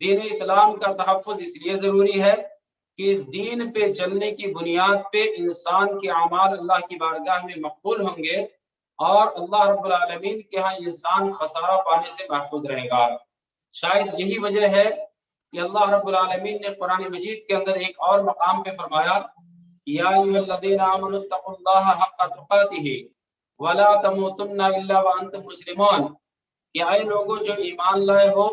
دین اسلام کا تحفظ اس لیے ضروری ہے کہ اس دین پہ چلنے کی بنیاد پہ انسان کے اعمال اللہ کی بارگاہ میں مقبول ہوں گے اور اللہ رب العالمین کے ہاں انسان خسارہ پانے سے محفوظ رہے گا۔ شاید یہی وجہ ہے کہ اللہ رب العالمین نے قرآن مجید کے اندر ایک اور مقام پہ فرمایا، یا ایھا الذین آمنوا اتقوا اللہ حق تقاتہ ولا تموتن الا وانتم مسلمون، کہ اے لوگوں جو ایمان لائے ہو،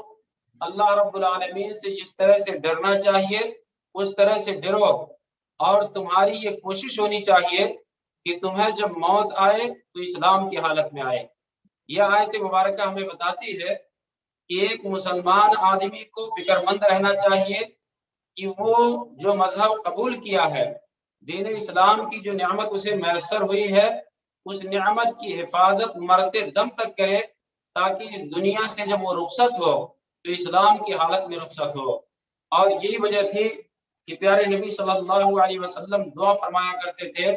اللہ رب العالمین سے جس طرح سے ڈرنا چاہیے اس طرح سے ڈرو، اور تمہاری یہ کوشش ہونی چاہیے کہ تمہیں جب موت آئے تو اسلام کی حالت میں آئے۔ یہ آیت مبارکہ ہمیں بتاتی ہے کہ ایک مسلمان آدمی کو فکر مند رہنا چاہیے کہ وہ جو مذہب قبول کیا ہے، دین اسلام کی جو نعمت اسے میسر ہوئی ہے، اس نعمت کی حفاظت مرتے دم تک کرے، تاکہ اس دنیا سے جب وہ رخصت ہو تو اسلام کی حالت میں رخصت ہو۔ اور یہی وجہ تھی کہ پیارے نبی صلی اللہ علیہ وسلم دعا فرمایا کرتے تھے،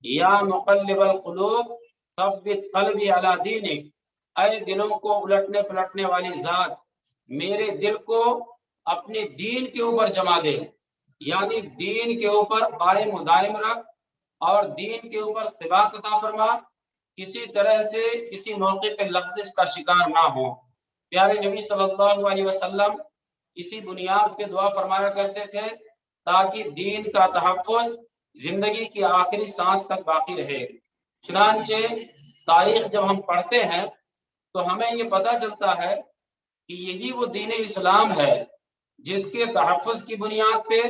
یا مقلب القلوب ثبت قلبی علی دینک، اے دلوں کو الٹنے پلٹنے والی ذات، میرے دل کو اپنے دین کے اوپر جما دے، یعنی دین کے اوپر قائم و دائم رکھ اور دین کے اوپر ثبات عطا فرما، کسی طرح سے کسی موقع پہ لغزش کا شکار نہ ہو۔ پیارے نبی صلی اللہ علیہ وسلم اسی بنیاد پہ دعا فرمایا کرتے تھے تاکہ دین کا تحفظ زندگی کی آخری سانس تک باقی رہے۔ چنانچہ تاریخ جب ہم پڑھتے ہیں تو ہمیں یہ پتہ چلتا ہے کہ یہی وہ دین اسلام ہے جس کے تحفظ کی بنیاد پہ،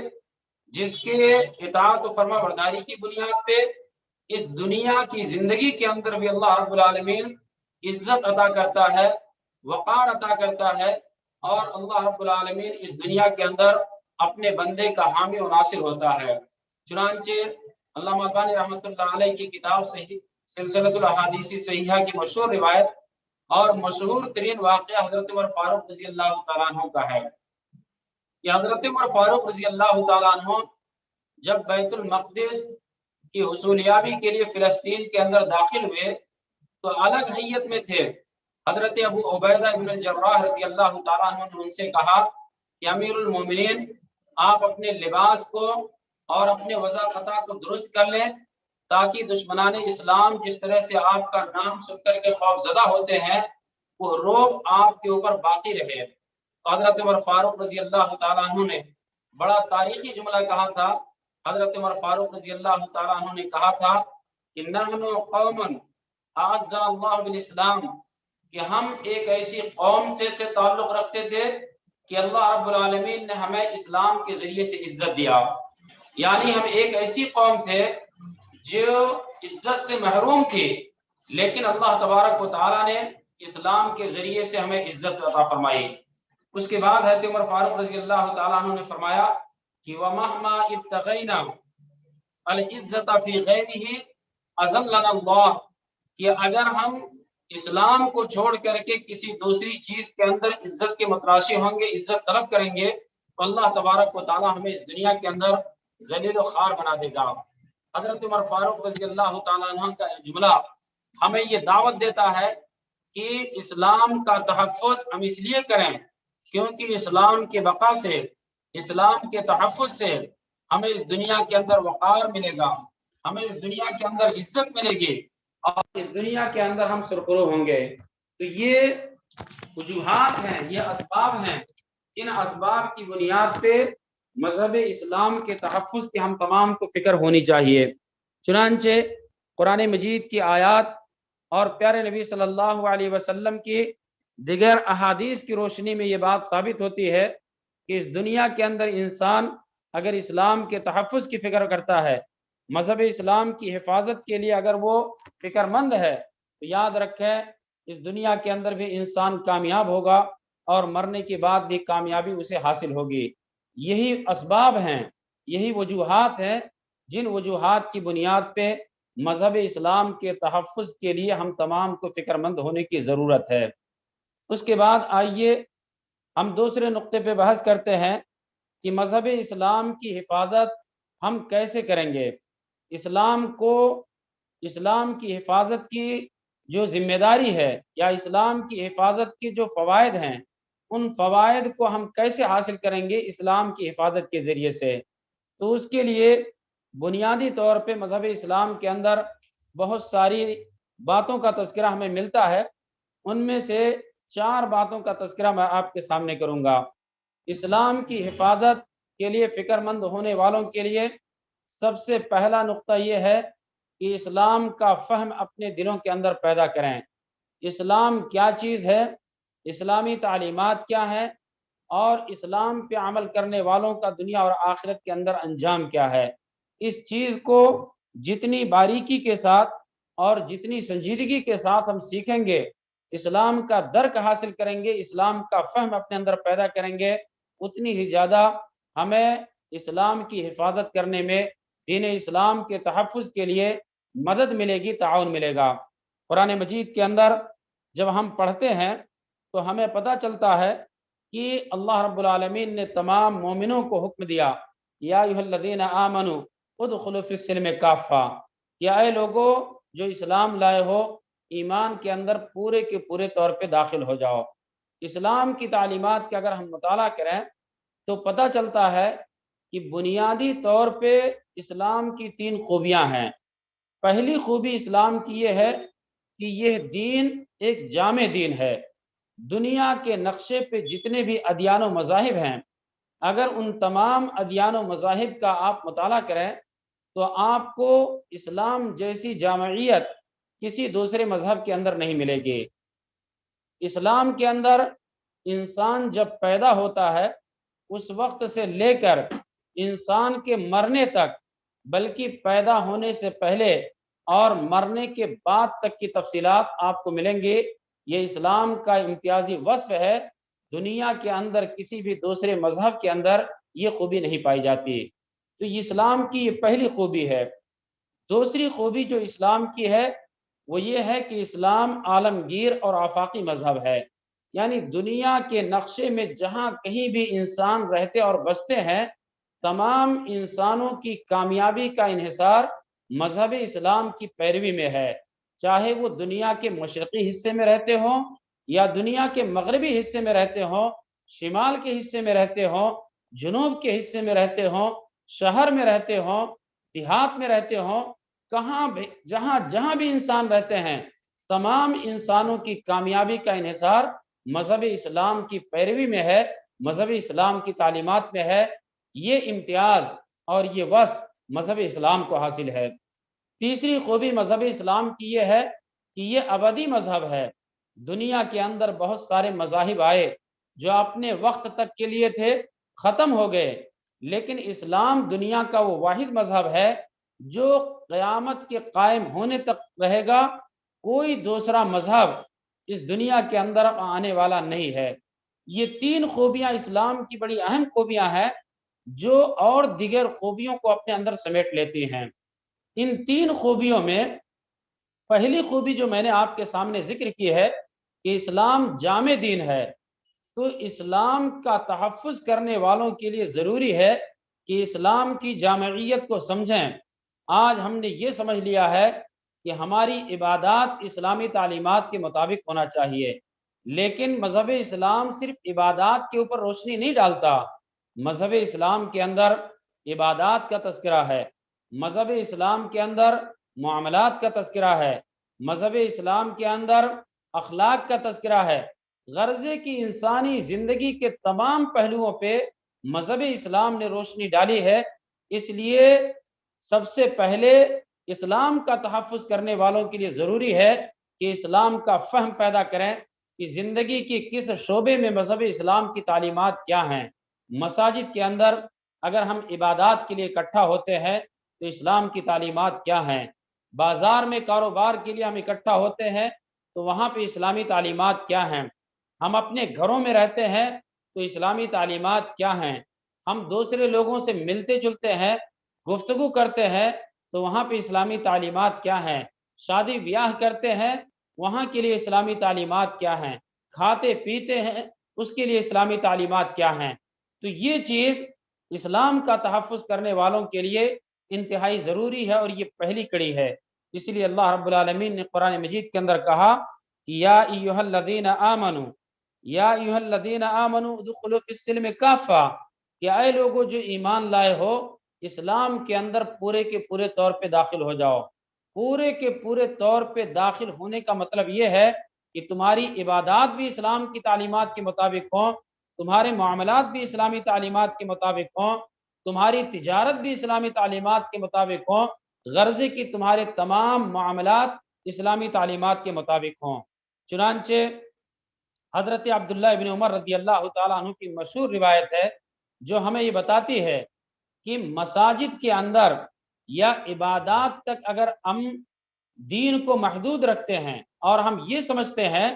جس کے اطاعت و فرما برداری کی بنیاد پہ اس دنیا کی زندگی کے اندر بھی اللہ رب العالمین عزت عطا کرتا ہے، وقار عطا کرتا ہے، اور اللہ رب العالمین اس دنیا کے اندر اپنے بندے کا حامی و ناصر ہوتا ہے۔ چنانچہ علامہ البانی رحمۃ اللہ علیہ کی کتاب صحیح سلسلۃ الاحادیث صحیحہ کی مشہور روایت اور مشہور ترین واقعہ حضرت عمر فاروق رضی اللہ تعالیٰ عنہ کا ہے کہ حضرت عمر فاروق رضی اللہ تعالیٰ عنہ جب بیت المقدس کی حصولیابی کے لیے فلسطین کے اندر داخل ہوئے تو الگ حیت میں تھے۔ حضرت ابو عبیدہ ابن الجراح رضی اللہ تعالیٰ عنہ نے ان سے کہا کہ امیر المومنین، آپ اپنے لباس کو اور اپنے وضع خطا کو درست کر لیں تاکہ دشمنان اسلام جس طرح سے آپ کا نام سن کر کے خوف زدہ ہوتے ہیں وہ رعب آپ کے اوپر باقی رہے۔ حضرت عمر فاروق رضی اللہ تعالیٰ عنہ نے بڑا تاریخی جملہ کہا تھا۔ حضرت عمر فاروق رضی اللہ تعالیٰ عنہ نے کہا تھا کہ نحن قوم اعزنا اللہ بالاسلام، کہ ہم ایک ایسی قوم سے تعلق رکھتے تھے کہ اللہ رب العالمین نے ہمیں اسلام کے ذریعے سے عزت دیا، یعنی ہم ایک ایسی قوم تھے جو عزت سے محروم تھی، لیکن اللہ تبارک و تعالیٰ نے اسلام کے ذریعے سے ہمیں عزت عطا فرمائی۔ اس کے بعد حضرت عمر فاروق رضی اللہ تعالیٰ عنہ نے فرمایا کہ وَمَهْمَا ابْتَغَيْنَا الْعِزَّةَ فِي غَيْرِهِ أَذَلَّنَا اللَّهُ، کہ اگر ہم اسلام کو چھوڑ کر کے کسی دوسری چیز کے اندر عزت کے متراشی ہوں گے، عزت طلب کریں گے، تو اللہ تبارک و تعالیٰ ہمیں اس دنیا کے اندر ذلیل و خوار بنا دے گا۔ حضرت عمر فاروق رضی اللہ تعالیٰ عنہ کا جملہ ہمیں یہ دعوت دیتا ہے کہ اسلام کا تحفظ ہم اس لیے کریں کیونکہ اسلام کے بقا سے، اسلام کے تحفظ سے ہمیں اس دنیا کے اندر وقار ملے گا، ہمیں اس دنیا کے اندر عزت ملے گی اور اس دنیا کے اندر ہم سرخرو ہوں گے۔ تو یہ وجوہات ہیں، یہ اسباب ہیں، ان اسباب کی بنیاد پہ مذہب اسلام کے تحفظ کی ہم تمام کو فکر ہونی چاہیے۔ چنانچہ قرآن مجید کی آیات اور پیارے نبی صلی اللہ علیہ وسلم کی دیگر احادیث کی روشنی میں یہ بات ثابت ہوتی ہے کہ اس دنیا کے اندر انسان اگر اسلام کے تحفظ کی فکر کرتا ہے، مذہب اسلام کی حفاظت کے لیے اگر وہ فکر مند ہے، تو یاد رکھیں اس دنیا کے اندر بھی انسان کامیاب ہوگا اور مرنے کے بعد بھی کامیابی اسے حاصل ہوگی۔ یہی اسباب ہیں، یہی وجوہات ہیں جن وجوہات کی بنیاد پہ مذہب اسلام کے تحفظ کے لیے ہم تمام کو فکر مند ہونے کی ضرورت ہے۔ اس کے بعد آئیے ہم دوسرے نقطے پہ بحث کرتے ہیں کہ مذہب اسلام کی حفاظت ہم کیسے کریں گے۔ اسلام کی حفاظت کی جو ذمہ داری ہے یا اسلام کی حفاظت کی جو فوائد ہیں ان فوائد کو ہم کیسے حاصل کریں گے اسلام کی حفاظت کے ذریعے سے، تو اس کے لیے بنیادی طور پہ مذہب اسلام کے اندر بہت ساری باتوں کا تذکرہ ہمیں ملتا ہے۔ ان میں سے 4 باتوں کا تذکرہ میں آپ کے سامنے کروں گا۔ اسلام کی حفاظت کے لیے فکر مند ہونے والوں کے لیے سب سے پہلا نقطہ یہ ہے کہ اسلام کا فہم اپنے دلوں کے اندر پیدا کریں۔ اسلام کیا چیز ہے، اسلامی تعلیمات کیا ہیں، اور اسلام پہ عمل کرنے والوں کا دنیا اور آخرت کے اندر انجام کیا ہے، اس چیز کو جتنی باریکی کے ساتھ اور جتنی سنجیدگی کے ساتھ ہم سیکھیں گے، اسلام کا درک حاصل کریں گے، اسلام کا فہم اپنے اندر پیدا کریں گے، اتنی ہی زیادہ ہمیں اسلام کی حفاظت کرنے میں، دین اسلام کے تحفظ کے لیے مدد ملے گی، تعاون ملے گا۔ قرآن مجید کے اندر جب ہم پڑھتے ہیں تو ہمیں پتہ چلتا ہے کہ اللہ رب العالمین نے تمام مومنوں کو حکم دیا، یا ایھا الذین آمنوا ادخلوا فی السلم کافہ، کہ اے لوگو جو اسلام لائے ہو، ایمان کے اندر پورے کے پورے طور پہ داخل ہو جاؤ۔ اسلام کی تعلیمات کا اگر ہم مطالعہ کریں تو پتہ چلتا ہے کہ بنیادی طور پہ اسلام کی 3 خوبیاں ہیں۔ پہلی خوبی اسلام کی یہ ہے کہ یہ دین ایک جامع دین ہے۔ دنیا کے نقشے پہ جتنے بھی ادیان و مذاہب ہیں، اگر ان تمام ادیان و مذاہب کا آپ مطالعہ کریں تو آپ کو اسلام جیسی جامعیت کسی دوسرے مذہب کے اندر نہیں ملے گی۔ اسلام کے اندر انسان جب پیدا ہوتا ہے اس وقت سے لے کر انسان کے مرنے تک، بلکہ پیدا ہونے سے پہلے اور مرنے کے بعد تک کی تفصیلات آپ کو ملیں گی۔ یہ اسلام کا امتیازی وصف ہے، دنیا کے اندر کسی بھی دوسرے مذہب کے اندر یہ خوبی نہیں پائی جاتی۔ تو یہ اسلام کی یہ پہلی خوبی ہے۔ دوسری خوبی جو اسلام کی ہے وہ یہ ہے کہ اسلام عالمگیر اور آفاقی مذہب ہے، یعنی دنیا کے نقشے میں جہاں کہیں بھی انسان رہتے اور بستے ہیں، تمام انسانوں کی کامیابی کا انحصار مذہب اسلام کی پیروی میں ہے، چاہے وہ دنیا کے مشرقی حصے میں رہتے ہوں یا دنیا کے مغربی حصے میں رہتے ہوں، شمال کے حصے میں رہتے ہوں، جنوب کے حصے میں رہتے ہوں، شہر میں رہتے ہوں، دیہات میں رہتے ہوں، کہاں بھی جہاں بھی انسان رہتے ہیں، تمام انسانوں کی کامیابی کا انحصار مذہب اسلام کی پیروی میں ہے، مذہب اسلام کی تعلیمات میں ہے۔ یہ امتیاز اور یہ وصف مذہب اسلام کو حاصل ہے۔ تیسری خوبی مذہب اسلام کی یہ ہے کہ یہ ابدی مذہب ہے۔ دنیا کے اندر بہت سارے مذاہب آئے جو اپنے وقت تک کے لیے تھے، ختم ہو گئے، لیکن اسلام دنیا کا وہ واحد مذہب ہے جو قیامت کے قائم ہونے تک رہے گا۔ کوئی دوسرا مذہب اس دنیا کے اندر آنے والا نہیں ہے۔ یہ 3 خوبیاں اسلام کی بڑی اہم خوبیاں ہیں جو اور دیگر خوبیوں کو اپنے اندر سمیٹ لیتی ہیں۔ ان 3 خوبیوں میں پہلی خوبی جو میں نے آپ کے سامنے ذکر کی ہے کہ اسلام جامع دین ہے، تو اسلام کا تحفظ کرنے والوں کے لیے ضروری ہے کہ اسلام کی جامعیت کو سمجھیں۔ آج ہم نے یہ سمجھ لیا ہے کہ ہماری عبادات اسلامی تعلیمات کے مطابق ہونا چاہیے، لیکن مذہب اسلام صرف عبادات کے اوپر روشنی نہیں ڈالتا۔ مذہب اسلام کے اندر عبادات کا تذکرہ ہے، مذہب اسلام کے اندر معاملات کا تذکرہ ہے، مذہب اسلام کے اندر اخلاق کا تذکرہ ہے۔ غرض ہے کہ انسانی زندگی کے تمام پہلوؤں پہ مذہب اسلام نے روشنی ڈالی ہے۔ اس لیے سب سے پہلے اسلام کا تحفظ کرنے والوں کے لیے ضروری ہے کہ اسلام کا فہم پیدا کریں کہ زندگی کی کس شعبے میں مذہب اسلام کی تعلیمات کیا ہیں۔ مساجد کے اندر اگر ہم عبادات کے لیے اکٹھا ہوتے ہیں تو اسلام کی تعلیمات کیا ہیں۔ بازار میں کاروبار کے لیے ہم اکٹھا ہوتے ہیں تو وہاں پہ اسلامی تعلیمات کیا ہیں۔ ہم اپنے گھروں میں رہتے ہیں تو اسلامی تعلیمات کیا ہیں۔ ہم دوسرے لوگوں سے ملتے جلتے ہیں، گفتگو کرتے ہیں تو وہاں پہ اسلامی تعلیمات کیا ہیں۔ شادی بیاہ کرتے ہیں وہاں کے لیے اسلامی تعلیمات کیا ہیں۔ کھاتے پیتے ہیں اس کے لیے اسلامی تعلیمات کیا ہیں۔ تو یہ چیز اسلام کا تحفظ کرنے والوں کے لیے انتہائی ضروری ہے اور یہ پہلی کڑی ہے۔ اس لیے اللہ رب العالمین نے قرآن مجید کے اندر کہا کہ یا ایھا الذین آمنوا، یا ایھا الذین آمنوا ادخلوا فی السلم کافہ، کہ اے لوگوں جو ایمان لائے ہو اسلام کے اندر پورے کے پورے طور پہ داخل ہو جاؤ۔ پورے کے پورے طور پہ داخل ہونے کا مطلب یہ ہے کہ تمہاری عبادات بھی اسلام کی تعلیمات کے مطابق ہوں، تمہارے معاملات بھی اسلامی تعلیمات کے مطابق ہوں، تمہاری تجارت بھی اسلامی تعلیمات کے مطابق ہوں، غرض کہ تمہارے تمام معاملات اسلامی تعلیمات کے مطابق ہوں۔ چنانچہ حضرت عبداللہ ابن عمر رضی اللہ تعالیٰ عنہ کی مشہور روایت ہے جو ہمیں یہ بتاتی ہے کہ مساجد کے اندر یا عبادات تک اگر ہم دین کو محدود رکھتے ہیں اور ہم یہ سمجھتے ہیں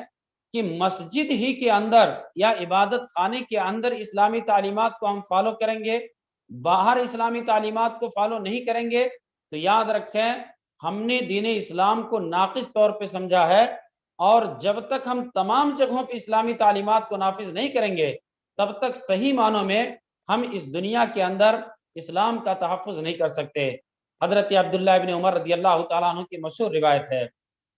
کہ مسجد ہی کے اندر یا عبادت خانے کے اندر اسلامی تعلیمات کو ہم فالو کریں گے، باہر اسلامی تعلیمات کو فالو نہیں کریں گے، تو یاد رکھیں ہم نے دین اسلام کو ناقص طور پہ سمجھا ہے، اور جب تک ہم تمام جگہوں پہ اسلامی تعلیمات کو نافذ نہیں کریں گے تب تک صحیح معنوں میں ہم اس دنیا کے اندر اسلام کا تحفظ نہیں کر سکتے۔ حضرت عبداللہ ابن عمر رضی اللہ تعالیٰ عنہ کی مشہور روایت ہے،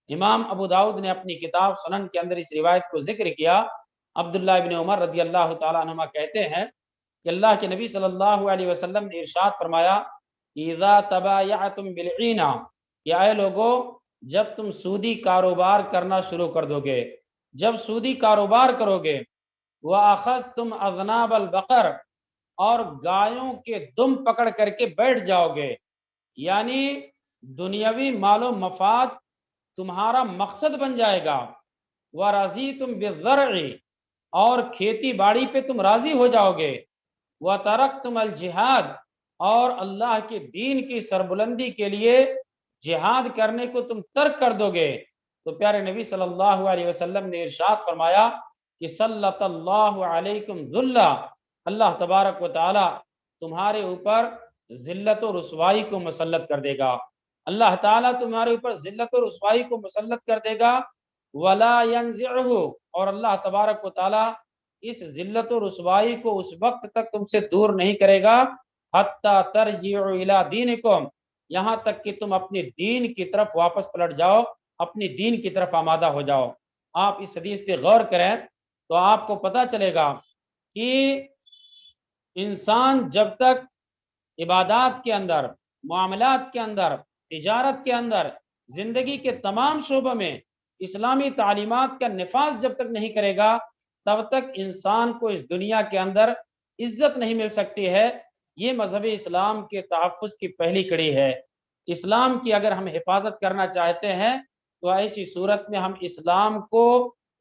امام ابو داؤد نے اپنی کتاب سنن کے اندر اس روایت کو ذکر کیا۔ عبداللہ ابن عمر رضی اللہ تعالیٰ عنہما کہتے ہیں کہ اللہ کے نبی صلی اللہ علیہ وسلم نے ارشاد فرمایا کہ اذا تبایعتم بالعینہ، کہ اے لوگو جب تم سودی کاروبار کرنا شروع کر دو گے، جب سودی کاروبار کرو گے، وَأَخَذْتُمْ أَذْنَابَ الْبَقَرِ، اور گایوں کے دم پکڑ کر کے بیٹھ جاؤ گے، یعنی دنیاوی مال و مفاد تمہارا مقصد بن جائے گا، وَرَضِيتُمْ بِالزَّرْعِ، اور کھیتی باڑی پہ تم راضی ہو جاؤ گے، وَتَرَكْتُمْ الْجِهَادَ، اور اللہ کے دین کی سربلندی کے لیے جہاد کرنے کو تم ترک کر دو گے، تو پیارے نبی صلی اللہ علیہ وسلم نے ارشاد فرمایا کہ سلط اللہ علیکم ذلہ، اللہ تبارک و تعالی تمہارے اوپر ذلت و رسوائی کو مسلط کر دے گا، اللہ تعالیٰ تمہارے اوپر ذلت و رسوائی کو مسلط کر دے گا، ولا ينزعہ، اور اللہ تبارک و تعالی اس ذلت و رسوائی کو اس وقت تک تم سے دور نہیں کرے گا حتی ترجعوا الی دینکم، یہاں تک کہ تم اپنے دین کی طرف واپس پلٹ جاؤ، اپنے دین کی طرف آمادہ ہو جاؤ۔ آپ اس حدیث پہ غور کریں تو آپ کو پتہ چلے گا کہ انسان جب تک عبادات کے اندر، معاملات کے اندر، تجارت کے اندر، زندگی کے تمام شعبوں میں اسلامی تعلیمات کا نفاذ جب تک نہیں کرے گا تب تک انسان کو اس دنیا کے اندر عزت نہیں مل سکتی ہے۔ یہ مذہب اسلام کے تحفظ کی پہلی کڑی ہے۔ اسلام کی اگر ہم حفاظت کرنا چاہتے ہیں تو ایسی صورت میں ہم اسلام کو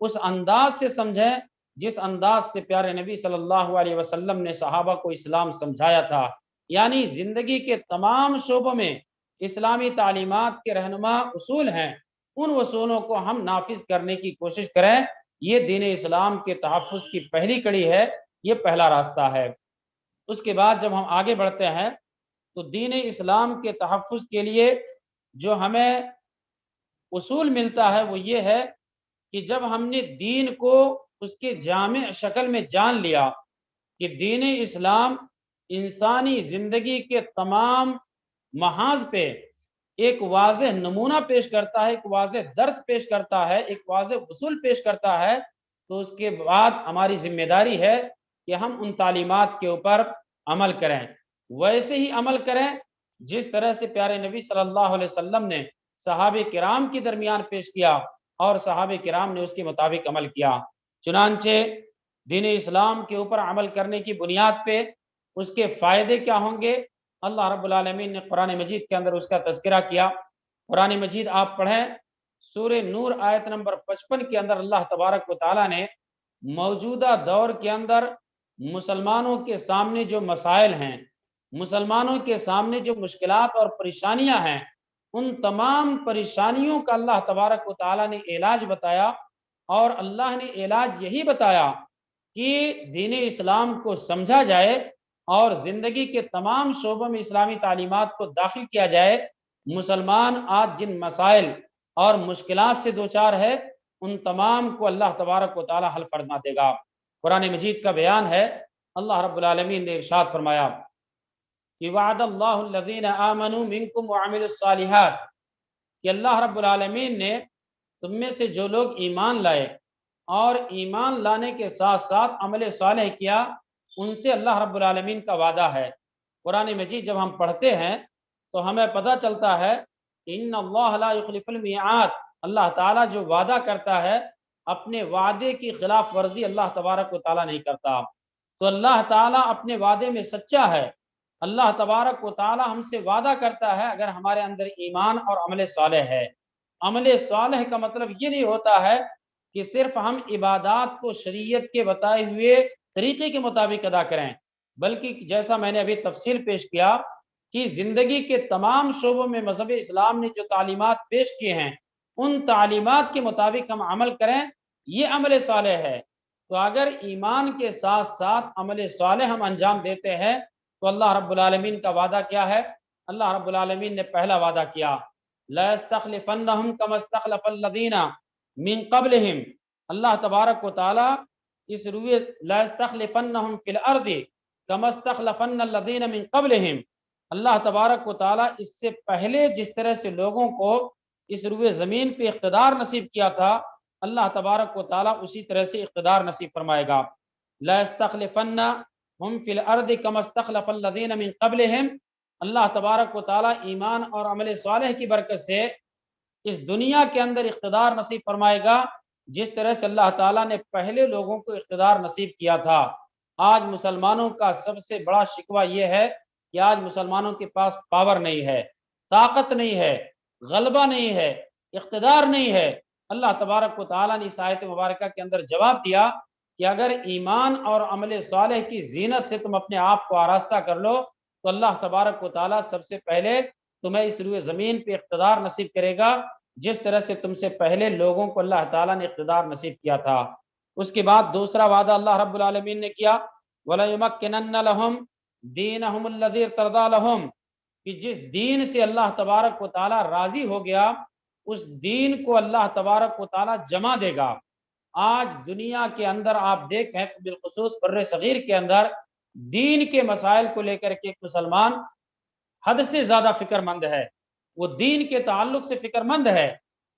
اس انداز سے سمجھیں جس انداز سے پیارے نبی صلی اللہ علیہ وسلم نے صحابہ کو اسلام سمجھایا تھا، یعنی زندگی کے تمام شعبوں میں اسلامی تعلیمات کے رہنما اصول ہیں، ان اصولوں کو ہم نافذ کرنے کی کوشش کریں۔ یہ دین اسلام کے تحفظ کی پہلی کڑی ہے، یہ پہلا راستہ ہے۔ اس کے بعد جب ہم آگے بڑھتے ہیں تو دین اسلام کے تحفظ کے لیے جو ہمیں اصول ملتا ہے وہ یہ ہے کہ جب ہم نے دین کو اس کے جامع شکل میں جان لیا کہ دین اسلام انسانی زندگی کے تمام محاذ پہ ایک واضح نمونہ پیش کرتا ہے، ایک واضح درس پیش کرتا ہے، ایک واضح اصول پیش کرتا ہے، تو اس کے بعد ہماری ذمہ داری ہے کہ ہم ان تعلیمات کے اوپر عمل کریں، ویسے ہی عمل کریں جس طرح سے پیارے نبی صلی اللہ علیہ وسلم نے صحابہ کرام کے درمیان پیش کیا اور صحابہ کرام نے اس کے مطابق عمل کیا۔ چنانچہ دین اسلام کے اوپر عمل کرنے کی بنیاد پہ اس کے فائدے کیا ہوں گے، اللہ رب العالمین نے قرآن مجید کے اندر اس کا تذکرہ کیا۔ قرآن مجید آپ پڑھیں، سورہ نور آیت نمبر 55 کے اندر اللہ تبارک و تعالیٰ نے موجودہ دور کے اندر مسلمانوں کے سامنے جو مسائل ہیں، مسلمانوں کے سامنے جو مشکلات اور پریشانیاں ہیں، ان تمام پریشانیوں کا اللہ تبارک و تعالیٰ نے علاج بتایا، اور اللہ نے علاج یہی بتایا کہ دین اسلام کو سمجھا جائے اور زندگی کے تمام شعبوں میں اسلامی تعلیمات کو داخل کیا جائے۔ مسلمان آج جن مسائل اور مشکلات سے دوچار ہے ان تمام کو اللہ تبارک و تعالی حل فرما دے گا۔ قرآن مجید کا بیان ہے، اللہ رب العالمین نے ارشاد فرمایا کہ وعد اللہ الذین آمنوا منکم وعملوا الصالحات، کہ اللہ رب العالمین نے تم میں سے جو لوگ ایمان لائے اور ایمان لانے کے ساتھ ساتھ عمل صالح کیا، ان سے اللہ رب العالمین کا وعدہ ہے۔ قرآن مجید جب ہم پڑھتے ہیں تو ہمیں پتہ چلتا ہے ان اللہ لا یخلف المیعاد، اللہ تعالیٰ جو وعدہ کرتا ہے اپنے وعدے کی خلاف ورزی اللہ تبارک و تعالیٰ نہیں کرتا۔ تو اللہ تعالیٰ اپنے وعدے میں سچا ہے۔ اللہ تبارک و تعالیٰ ہم سے وعدہ کرتا ہے اگر ہمارے اندر ایمان اور عمل صالح ہے۔ عمل صالح کا مطلب یہ نہیں ہوتا ہے کہ صرف ہم عبادات کو شریعت کے بتائے ہوئے طریقے کے مطابق ادا کریں، بلکہ جیسا میں نے ابھی تفصیل پیش کیا کہ زندگی کے تمام شعبوں میں مذہب اسلام نے جو تعلیمات پیش کیے ہیں ان تعلیمات کے مطابق ہم عمل کریں، یہ عمل صالح ہے۔ تو اگر ایمان کے ساتھ ساتھ عمل صالح ہم انجام دیتے ہیں تو اللہ رب العالمین کا وعدہ کیا ہے؟ اللہ رب العالمین نے پہلا وعدہ کیا لا استخلفنہم کما استخلف الذین من قبلہم، اللہ تبارک و تعالی اس روئے لا استخلفنہم فی الارض کما استخلفن الذین من قبلہم، اللہ تبارک و تعالی اس سے پہلے جس طرح سے لوگوں کو اس روئے زمین پہ اقتدار نصیب کیا تھا اللہ تبارک و تعالی اسی طرح سے اقتدار نصیب فرمائے گا۔ لا استخلفنہم فی الارض کما استخلف الذین من قبلہم، اللہ تبارک و تعالی ایمان اور عمل صالح کی برکت سے اس دنیا کے اندر اقتدار نصیب فرمائے گا جس طرح سے اللہ تعالیٰ نے پہلے لوگوں کو اقتدار نصیب کیا تھا۔ آج مسلمانوں کا سب سے بڑا شکوہ یہ ہے کہ آج مسلمانوں کے پاس پاور نہیں ہے، طاقت نہیں ہے، غلبہ نہیں ہے، اقتدار نہیں ہے۔ اللہ تبارک و تعالیٰ نے اس آیت مبارکہ کے اندر جواب دیا کہ اگر ایمان اور عمل صالح کی زینت سے تم اپنے آپ کو آراستہ کر لو تو اللہ تبارک و تعالیٰ سب سے پہلے تمہیں اس روئے زمین پہ اقتدار نصیب کرے گا جس طرح سے تم سے پہلے لوگوں کو اللہ تعالیٰ نے اقتدار نصیب کیا تھا۔ اس کے بعد دوسرا وعدہ اللہ رب العالمین نے کیا وَلَيُمَكِّنَنَّ لَهُمْ دِينَهُمُ الَّذِي ارْتَضَىٰ لَهُمْ، کہ جس دین سے اللہ تبارک و تعالیٰ راضی ہو گیا اس دین کو اللہ تبارک و تعالیٰ جمع دے گا۔ آج دنیا کے اندر آپ دیکھیں بالخصوص بر صغیر کے اندر دین کے مسائل کو لے کر کے مسلمان حد سے زیادہ فکر مند ہے، وہ دین کے تعلق سے فکر مند ہے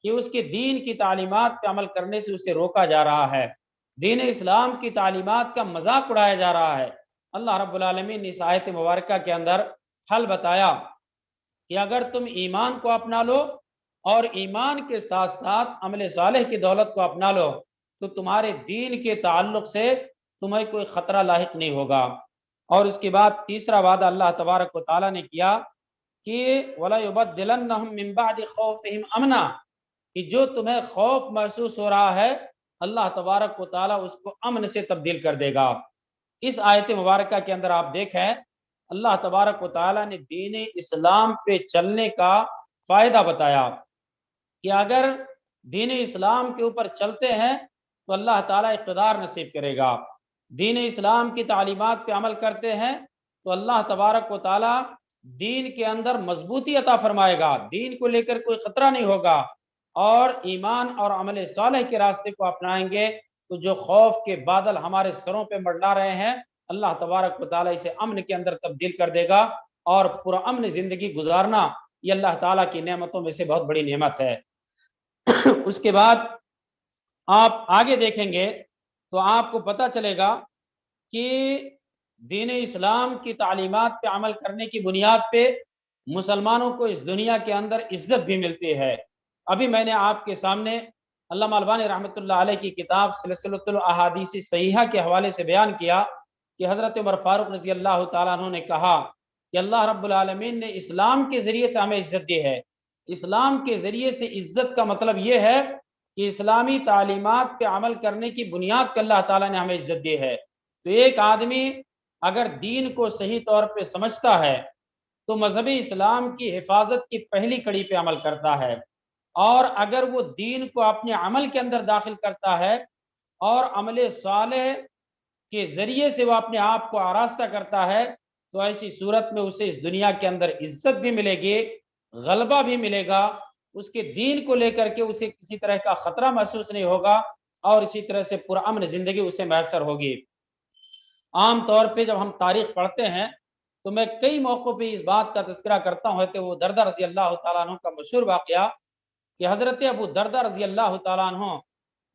کہ اس کے دین کی تعلیمات پہ عمل کرنے سے اسے روکا جا رہا ہے، دین اسلام کی تعلیمات کا مذاق اڑایا جا رہا ہے۔ اللہ رب العالمین نے اس آیت مبارکہ کے اندر حل بتایا کہ اگر تم ایمان کو اپنا لو اور ایمان کے ساتھ ساتھ عمل صالح کی دولت کو اپنا لو تو تمہارے دین کے تعلق سے تمہیں کوئی خطرہ لاحق نہیں ہوگا۔ اور اس کے بعد تیسرا وعدہ اللہ تبارک و تعالیٰ نے کیا کہ وَلَيُبَدِّلَنَّهُم مِّن بَعْدِ خَوْفِهِمْ أَمْنًا، کہ جو تمہیں خوف محسوس ہو رہا ہے اللہ تبارک و تعالیٰ اس کو امن سے تبدیل کر دے گا۔ اس آیت مبارکہ کے اندر آپ دیکھیں اللہ تبارک و تعالیٰ نے دین اسلام پہ چلنے کا فائدہ بتایا کہ اگر دین اسلام کے اوپر چلتے ہیں تو اللہ تعالیٰ اقتدار نصیب کرے گا، دین اسلام کی تعلیمات پہ عمل کرتے ہیں تو اللہ تبارک و تعالیٰ دین کے اندر مضبوطی عطا فرمائے گا، دین کو لے کر کوئی خطرہ نہیں ہوگا، اور ایمان اور عمل صالح کے راستے کو اپنائیں گے تو جو خوف کے بادل ہمارے سروں پہ منڈلا رہے ہیں اللہ تبارک و تعالیٰ اسے امن کے اندر تبدیل کر دے گا، اور پرامن زندگی گزارنا یہ اللہ تعالیٰ کی نعمتوں میں سے بہت بڑی نعمت ہے۔ اس کے بعد آپ آگے دیکھیں گے تو آپ کو پتہ چلے گا کہ دین اسلام کی تعلیمات پہ عمل کرنے کی بنیاد پہ مسلمانوں کو اس دنیا کے اندر عزت بھی ملتی ہے۔ ابھی میں نے آپ کے سامنے علامہ البانی رحمۃ اللہ علیہ کی کتاب سلسلۃ الاحادیث صحیحہ کے حوالے سے بیان کیا کہ حضرت عمر فاروق رضی اللہ تعالیٰ عنہ نے کہا کہ اللہ رب العالمین نے اسلام کے ذریعے سے ہمیں عزت دی ہے۔ اسلام کے ذریعے سے عزت کا مطلب یہ ہے کہ اسلامی تعلیمات پہ عمل کرنے کی بنیاد پہ اللہ تعالیٰ نے ہمیں عزت دی ہے۔ تو ایک آدمی اگر دین کو صحیح طور پہ سمجھتا ہے تو مذہب اسلام کی حفاظت کی پہلی کڑی پہ عمل کرتا ہے، اور اگر وہ دین کو اپنے عمل کے اندر داخل کرتا ہے اور عمل صالح کے ذریعے سے وہ اپنے آپ کو آراستہ کرتا ہے تو ایسی صورت میں اسے اس دنیا کے اندر عزت بھی ملے گی، غلبہ بھی ملے گا، اس کے دین کو لے کر کے اسے کسی طرح کا خطرہ محسوس نہیں ہوگا، اور اسی طرح سے پرامن زندگی اسے میسر ہوگی۔ عام طور پہ جب ہم تاریخ پڑھتے ہیں تو میں کئی موقعوں پہ اس بات کا تذکرہ کرتا ہوں کہ وہ دردہ رضی اللہ تعالیٰ عنہ کا مشہور واقعہ کہ حضرت ابو دردہ رضی اللہ تعالیٰ عنہ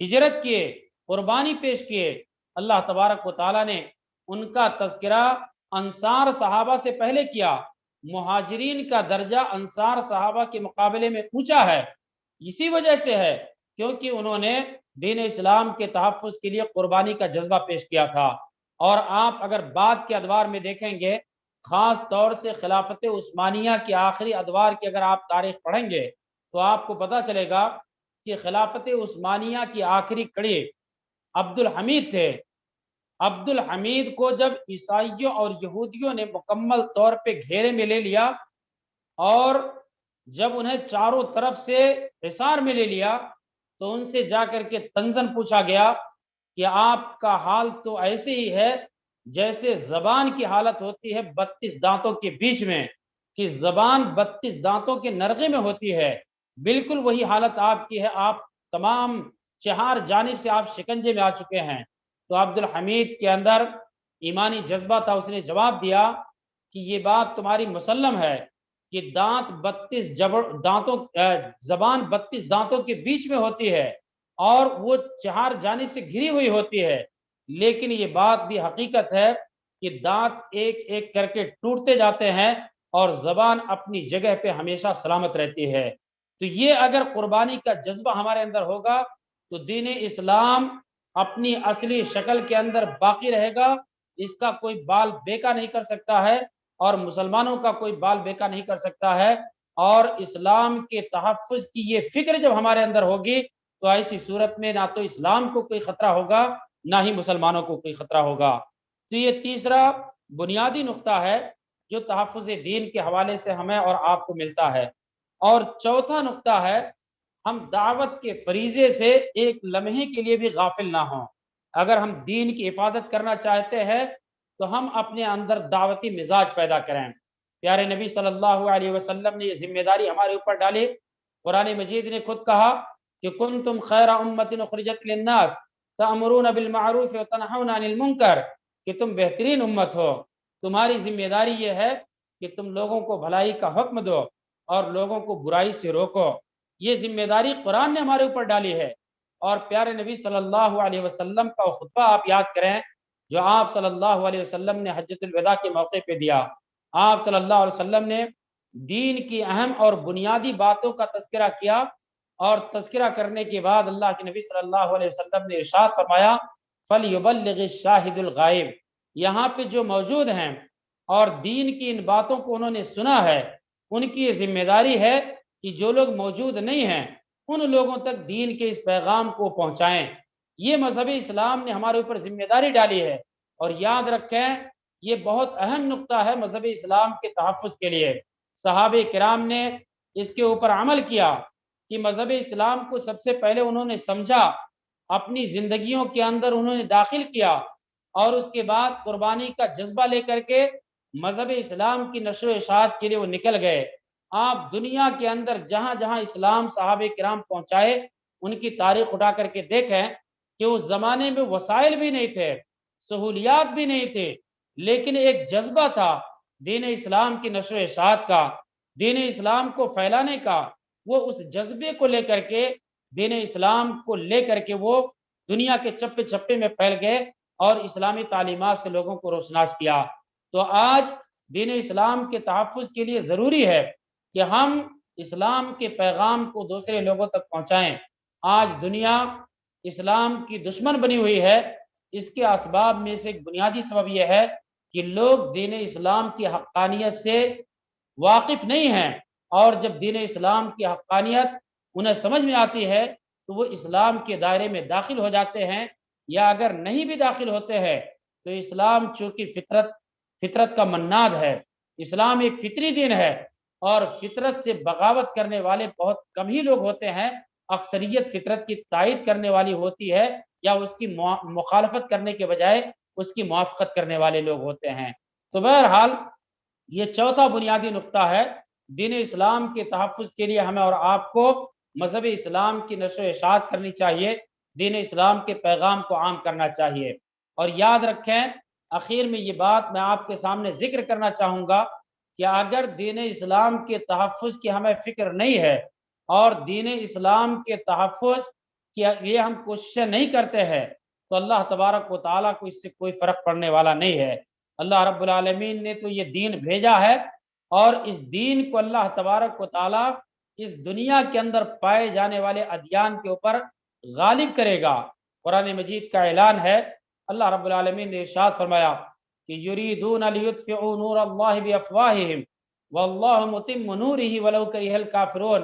ہجرت کیے، قربانی پیش کیے، اللہ تبارک و تعالیٰ نے ان کا تذکرہ انصار صحابہ سے پہلے کیا۔ مہاجرین کا درجہ انصار صحابہ کے مقابلے میں اونچا ہے، اسی وجہ سے ہے کیونکہ انہوں نے دین اسلام کے تحفظ کے لیے قربانی کا جذبہ پیش کیا تھا۔ اور آپ اگر بعد کے ادوار میں دیکھیں گے، خاص طور سے خلافت عثمانیہ کے آخری ادوار کی اگر آپ تاریخ پڑھیں گے تو آپ کو پتہ چلے گا کہ خلافت عثمانیہ کی آخری کڑی عبد الحمید تھے۔ عبد الحمید کو جب عیسائیوں اور یہودیوں نے مکمل طور پہ گھیرے میں لے لیا اور جب انہیں چاروں طرف سے حصار میں لے لیا تو ان سے جا کر کے تنزن پوچھا گیا کہ آپ کا حال تو ایسے ہی ہے جیسے زبان کی حالت ہوتی ہے 32 دانتوں کے بیچ میں، کہ زبان 32 دانتوں کے نرغے میں ہوتی ہے، بالکل وہی حالت آپ کی ہے، آپ تمام چہار جانب سے آپ شکنجے میں آ چکے ہیں۔ تو عبد الحمید کے اندر ایمانی جذبہ تھا، اس نے جواب دیا کہ یہ بات تمہاری مسلم ہے کہ دانت 32 دانتوں زبان 32 دانتوں کے بیچ میں ہوتی ہے اور وہ چہار جانب سے گھری ہوئی ہوتی ہے، لیکن یہ بات بھی حقیقت ہے کہ دانت ایک ایک کر کے ٹوٹتے جاتے ہیں اور زبان اپنی جگہ پہ ہمیشہ سلامت رہتی ہے۔ تو یہ اگر قربانی کا جذبہ ہمارے اندر ہوگا تو دین اسلام اپنی اصلی شکل کے اندر باقی رہے گا، اس کا کوئی بال بیکا نہیں کر سکتا ہے اور مسلمانوں کا کوئی بال بیکا نہیں کر سکتا ہے۔ اور اسلام کے تحفظ کی یہ فکر جب ہمارے اندر ہوگی تو ایسی صورت میں نہ تو اسلام کو کوئی خطرہ ہوگا نہ ہی مسلمانوں کو کوئی خطرہ ہوگا۔ تو یہ تیسرا بنیادی نقطہ ہے جو تحفظ دین کے حوالے سے ہمیں اور آپ کو ملتا ہے۔ اور چوتھا نقطہ ہے، ہم دعوت کے فریضے سے ایک لمحے کے لیے بھی غافل نہ ہوں۔ اگر ہم دین کی حفاظت کرنا چاہتے ہیں تو ہم اپنے اندر دعوتی مزاج پیدا کریں۔ پیارے نبی صلی اللہ علیہ وسلم نے یہ ذمہ داری ہمارے اوپر ڈالی۔ قرآن مجید نے خود کہا کہ کنتم خیر امت اخرجت للناس تأمرون بالمعروف وتنہون عن المنکر، کہ تم بہترین امت ہو، تمہاری ذمہ داری یہ ہے کہ تم لوگوں کو بھلائی کا حکم دو اور لوگوں کو برائی سے روکو۔ یہ ذمہ داری قرآن نے ہمارے اوپر ڈالی ہے۔ اور پیارے نبی صلی اللہ علیہ وسلم کا خطبہ آپ یاد کریں جو آپ صلی اللہ علیہ وسلم نے حجۃ الوداع کے موقع پہ دیا۔ آپ صلی اللہ علیہ وسلم نے دین کی اہم اور بنیادی باتوں کا تذکرہ کیا، اور تذکرہ کرنے کے بعد اللہ کے نبی صلی اللہ علیہ وسلم نے ارشاد فرمایا فَلْيُبَلِّغِ الشَّاهِدُ الْغَائِبُ، یہاں پہ جو موجود ہیں اور دین کی ان باتوں کو انہوں نے سنا ہے، ان کی یہ ذمہ داری ہے کہ جو لوگ موجود نہیں ہیں ان لوگوں تک دین کے اس پیغام کو پہنچائیں۔ یہ مذہب اسلام نے ہمارے اوپر ذمہ داری ڈالی ہے، اور یاد رکھیں یہ بہت اہم نقطہ ہے مذہب اسلام کے تحفظ کے لیے۔ صحابہ کرام نے اس کے اوپر عمل کیا کہ مذہب اسلام کو سب سے پہلے انہوں نے سمجھا، اپنی زندگیوں کے اندر انہوں نے داخل کیا، اور اس کے بعد قربانی کا جذبہ لے کر کے مذہب اسلام کی نشر و اشاعت کے لیے وہ نکل گئے۔ آپ دنیا کے اندر جہاں جہاں اسلام صحابہ کرام پہنچائے ان کی تاریخ اٹھا کر کے دیکھیں کہ اس زمانے میں وسائل بھی نہیں تھے، سہولیات بھی نہیں تھے، لیکن ایک جذبہ تھا دین اسلام کی نشر و اشاعت کا، دین اسلام کو پھیلانے کا۔ وہ اس جذبے کو لے کر کے دین اسلام کو لے کر کے وہ دنیا کے چپے چپے میں پھیل گئے اور اسلامی تعلیمات سے لوگوں کو روشناس کیا۔ تو آج دین اسلام کے تحفظ کے لیے ضروری ہے کہ ہم اسلام کے پیغام کو دوسرے لوگوں تک پہنچائیں۔ آج دنیا اسلام کی دشمن بنی ہوئی ہے، اس کے اسباب میں سے ایک بنیادی سبب یہ ہے کہ لوگ دین اسلام کی حقانیت سے واقف نہیں ہیں، اور جب دین اسلام کی حقانیت انہیں سمجھ میں آتی ہے تو وہ اسلام کے دائرے میں داخل ہو جاتے ہیں، یا اگر نہیں بھی داخل ہوتے ہیں تو اسلام چونکہ فطرت کا مناد ہے، اسلام ایک فطری دین ہے، اور فطرت سے بغاوت کرنے والے بہت کم ہی لوگ ہوتے ہیں، اکثریت فطرت کی تائید کرنے والی ہوتی ہے یا اس کی مخالفت کرنے کے بجائے اس کی موافقت کرنے والے لوگ ہوتے ہیں۔ تو بہرحال یہ چوتھا بنیادی نقطہ ہے، دین اسلام کے تحفظ کے لیے ہمیں اور آپ کو مذہب اسلام کی نشر و اشاعت کرنی چاہیے، دین اسلام کے پیغام کو عام کرنا چاہیے۔ اور یاد رکھیں اخیر میں یہ بات میں آپ کے سامنے ذکر کرنا چاہوں گا کہ اگر دین اسلام کے تحفظ کی ہمیں فکر نہیں ہے اور دین اسلام کے تحفظ کہ یہ ہم کوششیں نہیں کرتے ہیں تو اللہ تبارک و تعالیٰ کو اس سے کوئی فرق پڑنے والا نہیں ہے۔ اللہ رب العالمین نے تو یہ دین بھیجا ہے اور اس دین کو اللہ تبارک و تعالیٰ اس دنیا کے اندر پائے جانے والے ادیان کے اوپر غالب کرے گا۔ قرآن مجید کا اعلان ہے، اللہ رب العالمین نے ارشاد فرمایا کہ یریدون لیطفئوا نور اللہ بافواہہم واللہ متم نورہ ولو کرہ الکافرون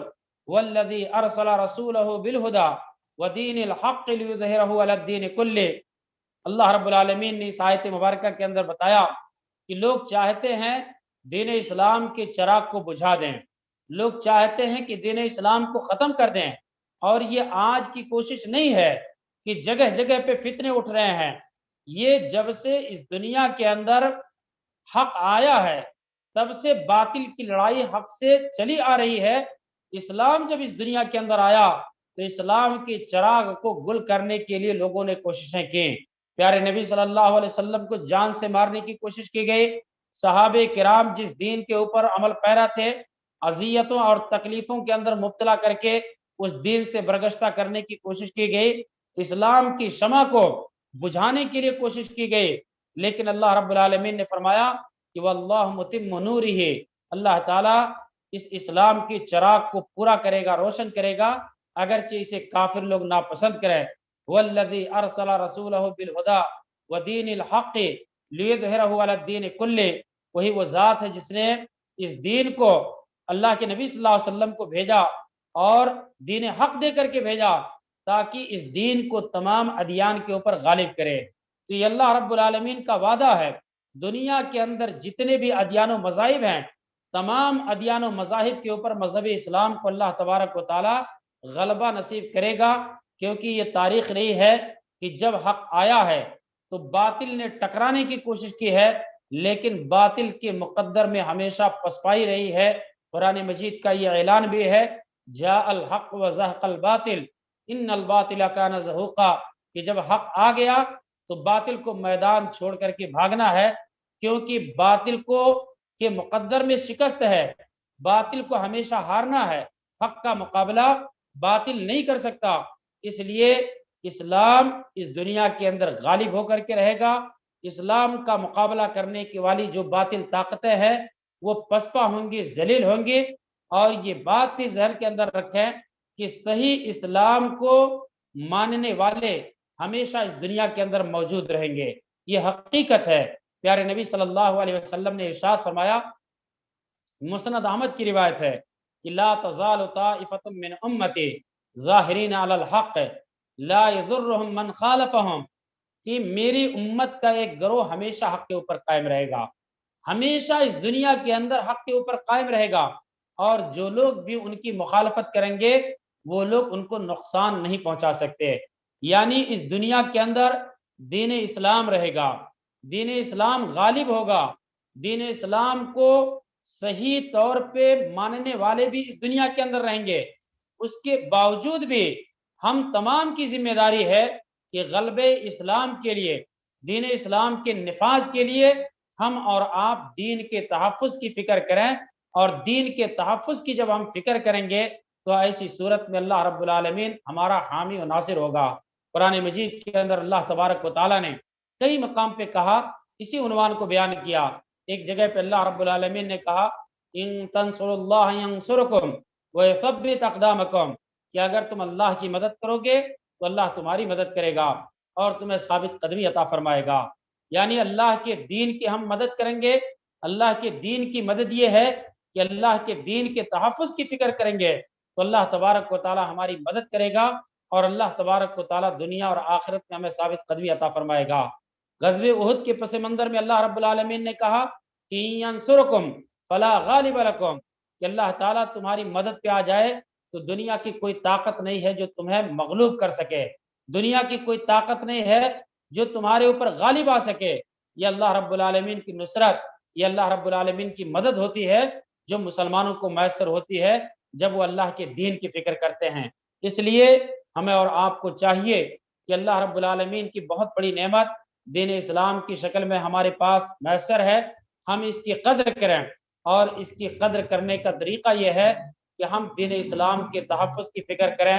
والذی ارسل رسولہ بالہدی ودین الحق لیظہرہ علی الدین کلہ۔ اللہ رب العالمین نے اس آیت مبارکہ کے اندر بتایا کہ لوگ چاہتے ہیں دین اسلام کے چراغ کو بجھا دیں، لوگ چاہتے ہیں کہ دین اسلام کو ختم کر دیں، اور یہ آج کی کوشش نہیں ہے کہ جگہ جگہ پہ فتنے اٹھ رہے ہیں۔ یہ جب سے اس دنیا کے اندر حق آیا ہے تب سے باطل کی لڑائی حق سے چلی آ رہی ہے۔ اسلام جب اس دنیا کے اندر آیا تو اسلام کے چراغ کو گل کرنے کے لیے لوگوں نے کوششیں کی۔ پیارے نبی صلی اللہ علیہ وسلم کو جان سے مارنے کی کوشش کی گئی، صحابہ کرام جس دین کے اوپر عمل پیرا تھے اذیتوں اور تکلیفوں کے اندر مبتلا کر کے اس دین سے برگشتہ کرنے کی کوشش کی گئی، اسلام کی شمع کو بجھانے کے لیے کوشش کی گئی، لیکن اللہ رب العالمین نے فرمایا کہ واللہ متم نورہ، اللہ تعالیٰ اس اسلام کے چراغ کو پورا کرے گا، روشن کرے گا، اگرچہ اسے کافر لوگ ناپسند کریں۔ والذی ارسل رسولہ بالہدی ودین الحق لیظہرہ علی الدین کلہ، وہی وہ ذات ہے جس نے اس دین کو اللہ کے نبی صلی اللہ علیہ وسلم کو بھیجا اور دین حق دے کر کے بھیجا تاکہ اس دین کو تمام ادیان کے اوپر غالب کرے۔ تو یہ اللہ رب العالمین کا وعدہ ہے، دنیا کے اندر جتنے بھی ادیان و مذاہب ہیں تمام ادیان و مذاہب کے اوپر مذہب اسلام کو اللہ تبارک و تعالی غلبہ نصیب کرے گا، کیونکہ یہ تاریخ رہی ہے کہ جب حق آیا ہے تو باطل نے ٹکرانے کی کوشش کی ہے، لیکن باطل کے مقدر میں ہمیشہ پسپائی رہی ہے۔ قرآن مجید کا یہ اعلان بھی ہے جاء الحق وزهق الباطل ان الباطل کان زہوقا، کہ جب حق آ گیا تو باطل کو میدان چھوڑ کر کے بھاگنا ہے، کیونکہ باطل کو کے مقدر میں شکست ہے، باطل کو ہمیشہ ہارنا ہے، حق کا مقابلہ باطل نہیں کر سکتا۔ اس لیے اسلام اس دنیا کے اندر غالب ہو کر کے رہے گا، اسلام کا مقابلہ کرنے کی والی جو باطل طاقتیں ہیں وہ پسپا ہوں گی، ذلیل ہوں گی۔ اور یہ بات بھی ذہن کے اندر رکھیں کہ صحیح اسلام کو ماننے والے ہمیشہ اس دنیا کے اندر موجود رہیں گے، یہ حقیقت ہے۔ پیارے نبی صلی اللہ علیہ وسلم نے ارشاد فرمایا، مسند احمد کی روایت ہے کہ لا تزال طائفۃ من امتی ظاہرین علی الحق لا یضرهم من خالفهم، کہ میری امت کا ایک گروہ ہمیشہ حق کے اوپر قائم رہے گا، ہمیشہ اس دنیا کے اندر حق کے اوپر قائم رہے گا، اور جو لوگ بھی ان کی مخالفت کریں گے وہ لوگ ان کو نقصان نہیں پہنچا سکتے۔ یعنی اس دنیا کے اندر دین اسلام رہے گا، دین اسلام غالب ہوگا، دین اسلام کو صحیح طور پہ ماننے والے بھی اس دنیا کے اندر رہیں گے۔ اس کے باوجود بھی ہم تمام کی ذمہ داری ہے کہ غلبہ اسلام کے لیے، دین اسلام کے نفاذ کے لیے ہم اور آپ دین کے تحفظ کی فکر کریں، اور دین کے تحفظ کی جب ہم فکر کریں گے تو ایسی صورت میں اللہ رب العالمین ہمارا حامی و ناصر ہوگا۔ قرآن مجید کے اندر اللہ تبارک و تعالیٰ نے کئی مقام پہ کہا، اسی عنوان کو بیان کیا۔ ایک جگہ پہ اللہ رب العالمین نے کہا ان تنصروا اللہ ینصرکم ویثبت اقدامکم، کہ اگر تم اللہ کی مدد کرو گے تو اللہ تمہاری مدد کرے گا اور تمہیں ثابت قدمی عطا فرمائے گا۔ یعنی اللہ کے دین کی ہم مدد کریں گے، اللہ کے دین کی مدد یہ ہے کہ اللہ کے دین کے تحفظ کی فکر کریں گے تو اللہ تبارک و تعالی ہماری مدد کرے گا، اور اللہ تبارک و تعالی دنیا اور آخرت میں ہمیں ثابت قدمی عطا فرمائے گا۔ غزوہ احد کے پس منظر میں اللہ رب العالمین نے کہا کہ ینصرکم فلا غالب لکم، کہ اللہ تعالیٰ تمہاری مدد پہ آ جائے تو دنیا کی کوئی طاقت نہیں ہے جو تمہیں مغلوب کر سکے، دنیا کی کوئی طاقت نہیں ہے جو تمہارے اوپر غالب آ سکے۔ یہ اللہ رب العالمین کی نصرت، یہ اللہ رب العالمین کی مدد ہوتی ہے جو مسلمانوں کو میسر ہوتی ہے جب وہ اللہ کے دین کی فکر کرتے ہیں۔ اس لیے ہمیں اور آپ کو چاہیے کہ اللہ رب العالمین کی بہت بڑی نعمت دین اسلام کی شکل میں ہمارے پاس میسر ہے، ہم اس کی قدر کریں، اور اس کی قدر کرنے کا طریقہ یہ ہے کہ ہم دین اسلام کے تحفظ کی فکر کریں،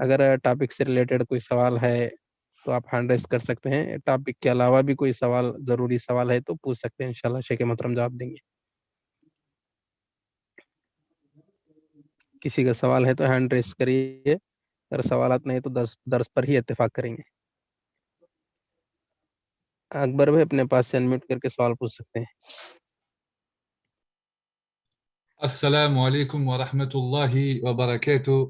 اگر ٹاپک سے ریلیٹڈ کوئی سوال ہے تو آپ ہینڈ ریز کر سکتے ہیں. ٹاپک کے علاوہ بھی کوئی سوال ضروری سوال ہے تو پوچھ سکتے ہیں, انشاءاللہ شیخ محترم جواب دیں گے. کسی کا سوال ہے تو ہینڈ ریز کریے, اگر سوالات نہیں تو درس پر ہی اتفاق کریں گے. اکبر بھائی اپنے پاس سے انمیوٹ کر کے سوال پوچھ سکتے ہیں. السلام علیکم ورحمۃ اللہ وبرکاتہ.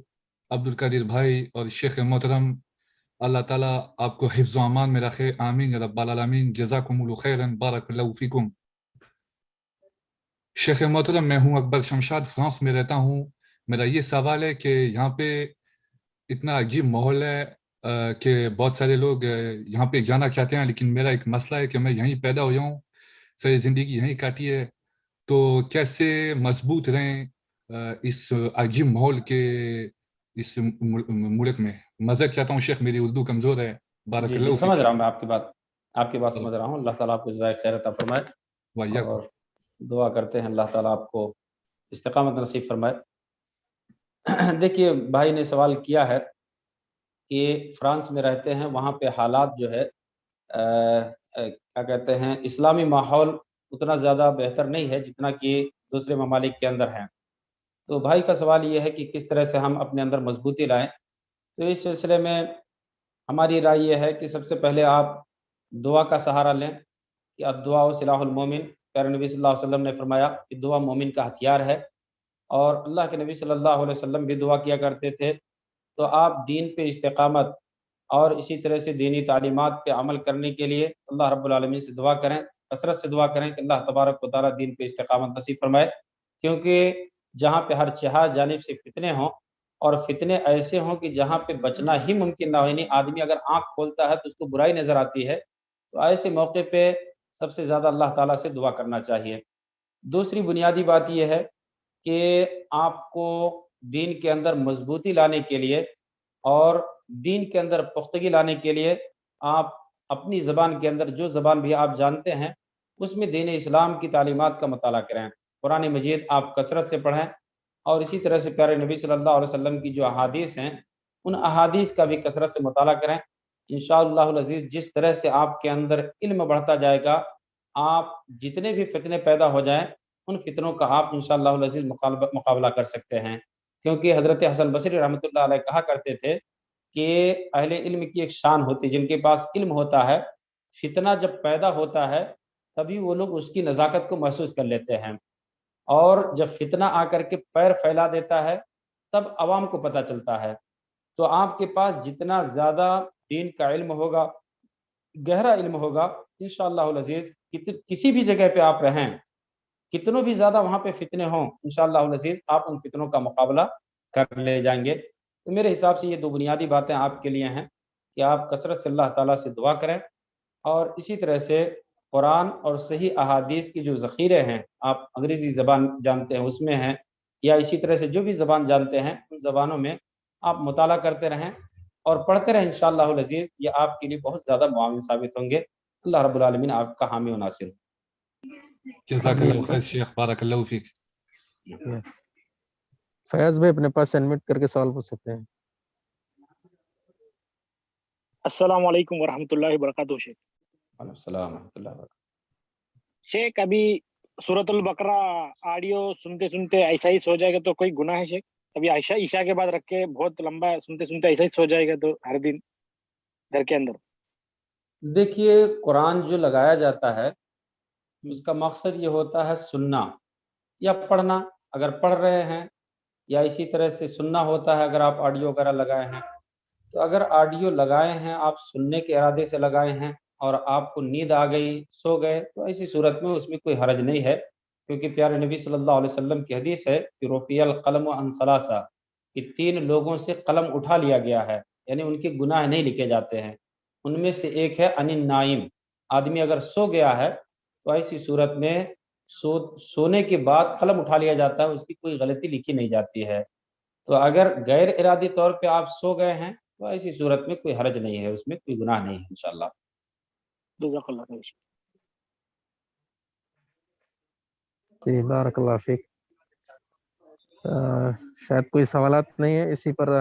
عبد القادر بھائی اور شیخ محترم, اللہ تعالیٰ آپ کو حفظ و امان میں رکھے, آمین یا رب العالمین. جزاکم اللہ خیرا, بارک اللہ فیکم. شیخ محترم, میں ہوں اکبر شمشاد, فرانس میں رہتا ہوں. میرا یہ سوال ہے کہ یہاں پہ اتنا عجیب ماحول ہے کہ بہت سارے لوگ یہاں پہ جانا چاہتے ہیں, لیکن میرا ایک مسئلہ ہے کہ میں یہیں پیدا ہوا ہوں, ساری زندگی یہیں کاٹی ہے. تو کیسے مضبوط رہیں اس عجیب ماحول کے اس ملک میں؟ مذہب چاہتا ہوں شیخ, میری اردو کمزور ہے. بارک جی اللہ سمجھ رہا ہوں میں آپ کی بات سمجھ رہا ہوں. اللہ تعالیٰ آپ کو جزائے خیر عطا فرمائے, ویاکم. اور دعا کرتے ہیں اللہ تعالیٰ آپ کو استقامت نصیب فرمائے. دیکھیے, بھائی نے سوال کیا ہے کہ فرانس میں رہتے ہیں, وہاں پہ حالات جو ہے کیا کہتے ہیں, اسلامی ماحول اتنا زیادہ بہتر نہیں ہے جتنا کہ دوسرے ممالک کے اندر ہیں. تو بھائی کا سوال یہ ہے کہ کس طرح سے ہم اپنے اندر مضبوطی لائیں. تو اس سلسلے میں ہماری رائے یہ ہے کہ سب سے پہلے آپ دعا کا سہارا لیں, کہ الدعاء سلاح المومن. پیارے نبی صلی اللہ علیہ وسلم نے فرمایا کہ دعا مومن کا ہتھیار ہے, اور اللہ کے نبی صلی اللہ علیہ وسلم بھی دعا کیا کرتے تھے. تو آپ دین پہ استقامت اور اسی طرح سے دینی تعلیمات پہ عمل کرنے کے لیے اللہ رب العالمین سے دعا کریں, کثرت سے دعا کریں کہ اللہ تبارک و تعالیٰ دین پہ استقامت نصیب فرمائے. کیونکہ جہاں پہ ہر جہاں جانب سے فتنے ہوں, اور فتنے ایسے ہوں کہ جہاں پہ بچنا ہی ممکن نہ ہو, یعنی آدمی اگر آنکھ کھولتا ہے تو اس کو برائی نظر آتی ہے, تو ایسے موقع پہ سب سے زیادہ اللہ تعالیٰ سے دعا کرنا چاہیے. دوسری بنیادی بات یہ ہے کہ آپ کو دین کے اندر مضبوطی لانے کے لیے اور دین کے اندر پختگی لانے کے لیے آپ اپنی زبان کے اندر جو زبان بھی آپ جانتے ہیں اس میں دین اسلام کی تعلیمات کا مطالعہ کریں. قرآن مجید آپ کثرت سے پڑھیں, اور اسی طرح سے پیارے نبی صلی اللہ علیہ وسلم کی جو احادیث ہیں ان احادیث کا بھی کثرت سے مطالعہ کریں. انشاءاللہ العزیز جس طرح سے آپ کے اندر علم بڑھتا جائے گا, آپ جتنے بھی فتنے پیدا ہو جائیں ان فتنوں کا آپ انشاءاللہ العزیز مقابلہ کر سکتے ہیں. کیونکہ حضرت حسن بصری رحمۃ اللہ علیہ کہا کرتے تھے کہ اہل علم کی ایک شان ہوتی, جن کے پاس علم ہوتا ہے, فتنہ جب پیدا ہوتا ہے تبھی وہ لوگ اس کی نزاکت کو محسوس کر لیتے ہیں, اور جب فتنہ آ کر کے پیر پھیلا دیتا ہے تب عوام کو پتہ چلتا ہے. تو آپ کے پاس جتنا زیادہ دین کا علم ہوگا, گہرا علم ہوگا, انشاءاللہ العزیز کسی بھی جگہ پہ آپ رہیں, کتنوں بھی زیادہ وہاں پہ فتنے ہوں, انشاءاللہ العزیز آپ ان فتنوں کا مقابلہ کر لے جائیں گے. تو میرے حساب سے یہ دو بنیادی باتیں آپ کے لیے ہیں کہ آپ کثرت سے اللہ تعالیٰ سے دعا کریں, اور اسی طرح سے قرآن اور صحیح احادیث کی جو ذخیرے ہیں, آپ انگریزی زبان جانتے ہیں اس میں ہیں, یا اسی طرح سے جو بھی زبان جانتے ہیں ان زبانوں میں آپ مطالعہ کرتے رہیں اور پڑھتے رہیں. انشاءاللہ العزیز یہ آپ کے لیے بہت زیادہ معاون ثابت ہوں گے. اللہ رب العالمین آپ کا حامی و ناصر. جزاک اللہ خیر شیخ, بارک اللہ فیک. فیاض بھائی اپنے پاس انمیوٹ کر کے سوال پوچھ سکتے ہیں. السلام علیکم ورحمۃ اللہ وبرکاتہ. شیخ وعلیکم السلام ورحمۃ اللہ وبرکاتہ. شیخ, ابھی سورۃ البقرہ آڈیو سنتے سنتے ایسا ہی سو جائے گا تو کوئی گناہ ہے شیخ؟ ابھی عشاء کے بعد رکھ کے بہت لمبا سنتے سنتے ایسا ہی سو جائے گا تو ہر دن گھر کے اندر؟ دیکھیے, قرآن جو لگایا جاتا ہے اس کا مقصد یہ ہوتا ہے سننا یا پڑھنا, اگر پڑھ رہے ہیں, یا اسی طرح سے سننا ہوتا ہے اگر آپ آڈیو وغیرہ لگائے ہیں. تو اگر آڈیو لگائے ہیں, آپ سننے کے ارادے سے لگائے ہیں اور آپ کو نیند آ گئی, سو گئے, تو ایسی صورت میں اس میں کوئی حرج نہیں ہے. کیونکہ پیارے نبی صلی اللہ علیہ وسلم کی حدیث ہے کہ رفیع القلم عن ثلاثہ, کہ 3 لوگوں سے قلم اٹھا لیا گیا ہے, یعنی ان کے گناہ نہیں لکھے جاتے ہیں. ان میں سے ایک ہے عن النائم, آدمی اگر سو گیا ہے تو ایسی صورت میں سونے کے بعد قلم اٹھا لیا جاتا ہے, اس کی کوئی غلطی لکھی نہیں جاتی ہے. تو اگر غیر ارادی طور پہ آپ سو گئے ہیں تو ایسی صورت میں کوئی حرج نہیں ہے, اس میں کوئی گناہ نہیں ہے انشاءاللہ. جزاک اللہ خیر. جی بارک اللہ فیک. شاید کوئی سوالات نہیں ہے, اسی پر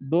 2